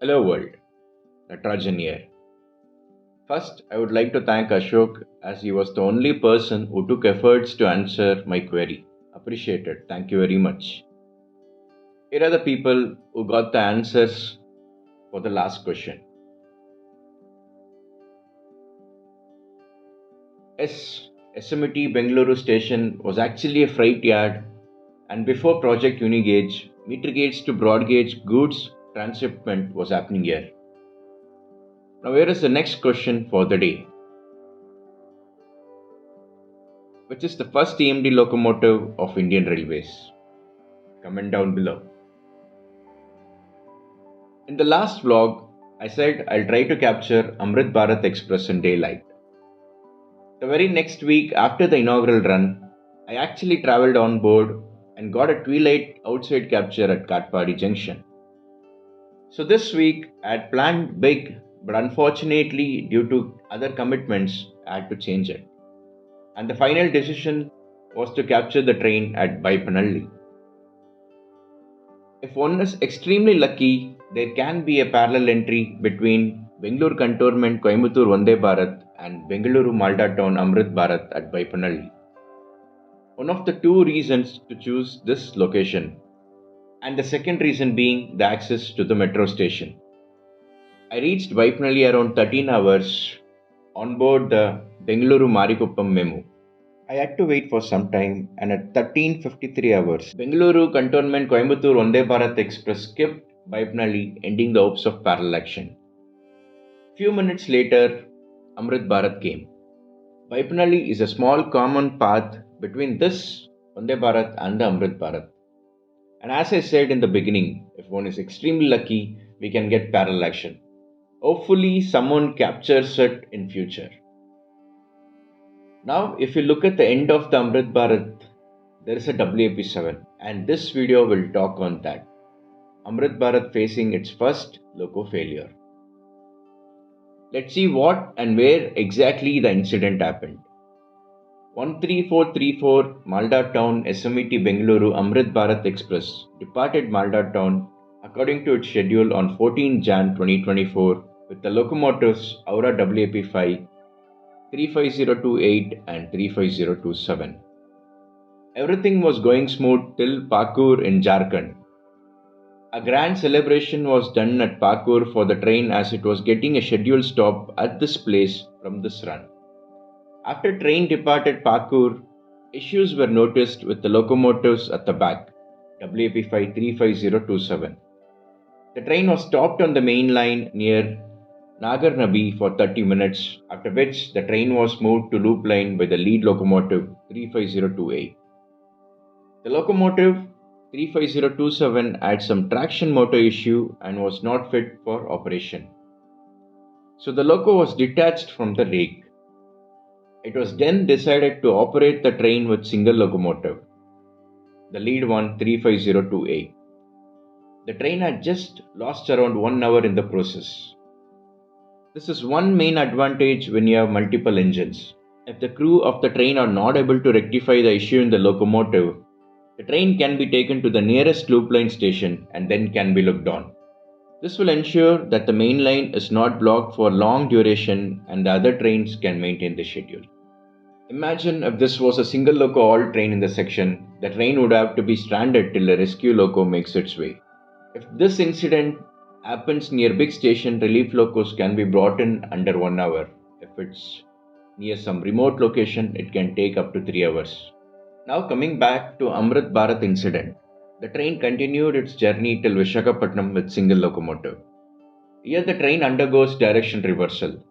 Hello world, Natarajan here. First, I would like to thank Ashok as he was the only person who took efforts to answer my query. Appreciated. Thank you very much. Here are the people who got the answers for the last question. SMT Bengaluru station was actually a freight yard, and before Project Unigauge, meter gauge to broad gauge goods transshipment was happening here. Now, here is the next question for the day. Which is the first EMD locomotive of Indian Railways? Comment down below. In the last vlog, I said I'll try to capture Amrit Bharat Express in daylight. The very next week after the inaugural run, I actually travelled on board and got a twilight outside capture at Katpadi Junction. So this week I had planned big, but unfortunately due to other commitments I had to change it. And the final decision was to capture the train at Baipanalli. If one is extremely lucky, there can be a parallel entry between Bengaluru Cantonment Coimbatore Vande Bharat and Bengaluru Malda Town Amrit Bharat at Baipanalli. One of the two reasons to choose this location, and the second reason being the access to the metro station. I reached Baipanalli around 13 hours on board the Bengaluru Marikuppam Memo. I had to wait for some time, and at 13:53 hours, Bengaluru Cantonment Coimbatore Vande Bharat Express skipped Baipanalli, ending the hopes of parallel action. Few minutes later, Amrit Bharat came. Baipanalli is a small common path between this Vande Bharat and the Amrit Bharat. And as I said in the beginning, if one is extremely lucky, we can get parallel action. Hopefully, someone captures it in future. Now, if you look at the end of the Amrit Bharat, there is a WAP7, and this video will talk on that. Amrit Bharat facing its first loco failure. Let's see what and where exactly the incident happened. 13434 Malda Town SMET Bengaluru Amrit Bharat Express departed Malda Town according to its schedule on 14 Jan 2024 with the locomotives Aura WAP5, 35028 and 35027. Everything was going smooth till Pakur in Jharkhand. A grand celebration was done at Pakur for the train as it was getting a scheduled stop at this place from this run. After train departed Pakur, issues were noticed with the locomotives at the back, WAP5 35027. The train was stopped on the main line near Nagarnabi for 30 minutes, after which the train was moved to loop line by the lead locomotive 35028. The locomotive 35027 had some traction motor issue and was not fit for operation. So the loco was detached from the rake. It was then decided to operate the train with single locomotive, the lead one 35028. The train had just lost around 1 hour in the process. This is one main advantage when you have multiple engines. If the crew of the train are not able to rectify the issue in the locomotive, the train can be taken to the nearest loop line station and then can be looked on. This will ensure that the main line is not blocked for long duration and the other trains can maintain the schedule. Imagine if this was a single loco all train in the section, the train would have to be stranded till a rescue loco makes its way. If this incident happens near big station, relief locos can be brought in under 1 hour. If it's near some remote location, it can take up to 3 hours. Now coming back to Amrit Bharat incident, the train continued its journey till Visakhapatnam with single locomotive. Here the train undergoes direction reversal.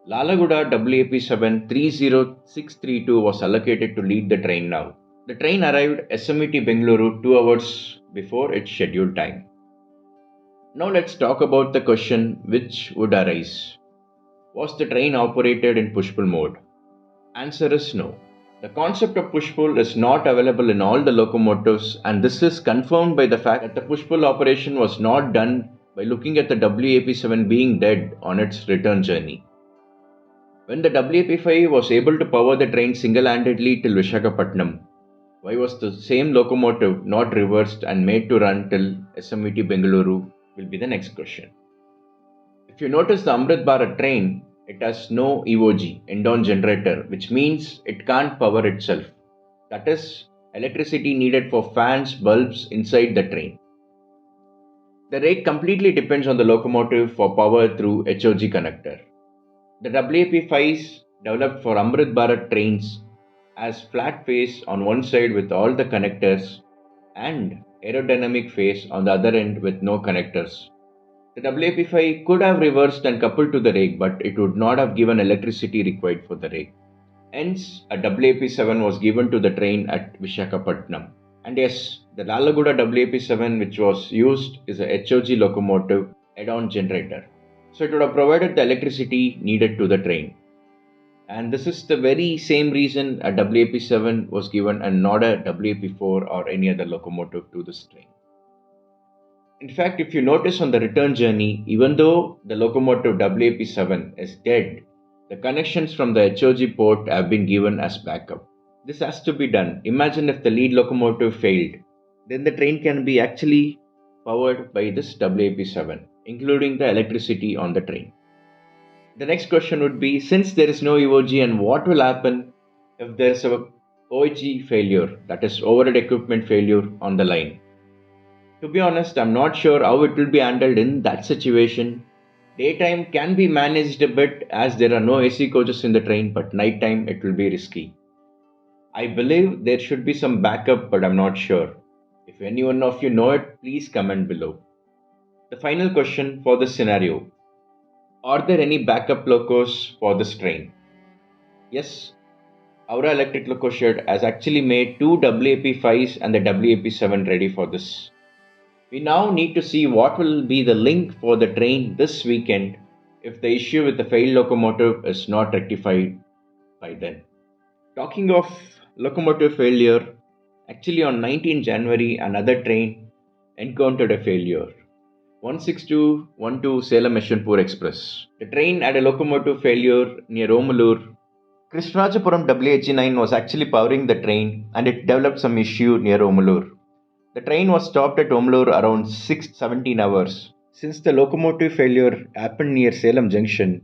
Lalaguda WAP7 30632 was allocated to lead the train now. The train arrived SMET Bengaluru 2 hours before its scheduled time. Now let's talk about the question which would arise. Was the train operated in push-pull mode? Answer is no. The concept of push-pull is not available in all the locomotives, and this is confirmed by the fact that the push-pull operation was not done by looking at the WAP7 being dead on its return journey. When the WAP5 was able to power the train single-handedly till Visakhapatnam, why was the same locomotive not reversed and made to run till SMET Bengaluru will be the next question. If you notice the Amrit Bharat train, it has no EOG, end-on generator, which means it can't power itself. That is, electricity needed for fans, bulbs inside the train. The rake completely depends on the locomotive for power through HOG connector. The WAP5s developed for Amrit Bharat trains has flat face on one side with all the connectors and aerodynamic face on the other end with no connectors. The WAP5 could have reversed and coupled to the rake, but it would not have given electricity required for the rake. Hence, a WAP7 was given to the train at Vishakhapatnam. And yes, the Lalaguda WAP7 which was used is a HOG locomotive head-on generator. So it would have provided the electricity needed to the train. And this is the very same reason a WAP7 was given and not a WAP4 or any other locomotive to this train. In fact, if you notice on the return journey, even though the locomotive WAP7 is dead, the connections from the HOG port have been given as backup. This has to be done. Imagine if the lead locomotive failed, then the train can be actually powered by this WAP7, including the electricity on the train. The next question would be, since there is no EOG, and what will happen if there is a OEG failure, that is overhead equipment failure on the line? To be honest, I'm not sure how it will be handled in that situation. Daytime can be managed a bit as there are no AC coaches in the train, but nighttime it will be risky. I believe there should be some backup, but I'm not sure. If anyone of you know it, please comment below. The final question for this scenario. Are there any backup locos for this train? Yes, Aura Electric Loco Shed has actually made two WAP5s and the WAP7 ready for this. We now need to see what will be the link for the train this weekend if the issue with the failed locomotive is not rectified by then. Talking of locomotive failure, actually on 19 January another train encountered a failure. 16212 Salem Yeshwanthpur Express. The train had a locomotive failure near Omalur. Krishnajapuram WHG9 was actually powering the train and it developed some issue near Omalur. The train was stopped at Omalur around 6:17 hours. Since the locomotive failure happened near Salem Junction,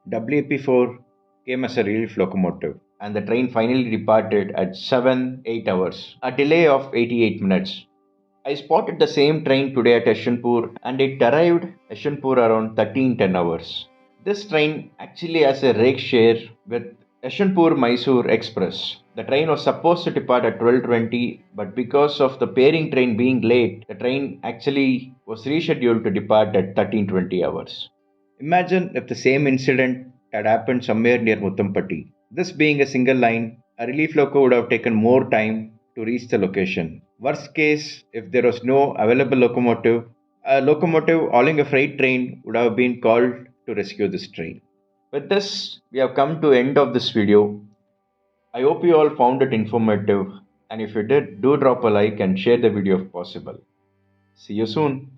WAP4 came as a relief locomotive and the train finally departed at 7:08 hours, a delay of 88 minutes. I spotted the same train today at Yeshwanthpur and it arrived at Yeshwanthpur around 13:10 hours. This train actually has a rake share with Yeshwanthpur-Mysore Express. The train was supposed to depart at 12:20, but because of the pairing train being late, the train actually was rescheduled to depart at 13:20 hours. Imagine if the same incident had happened somewhere near Muttampatti. This being a single line, a relief loco would have taken more time to reach the location. Worst case, if there was no available locomotive, a locomotive hauling a freight train would have been called to rescue this train. With this, we have come to end of this video. I hope you all found it informative, and if you did, do drop a like and share the video if possible. See you soon.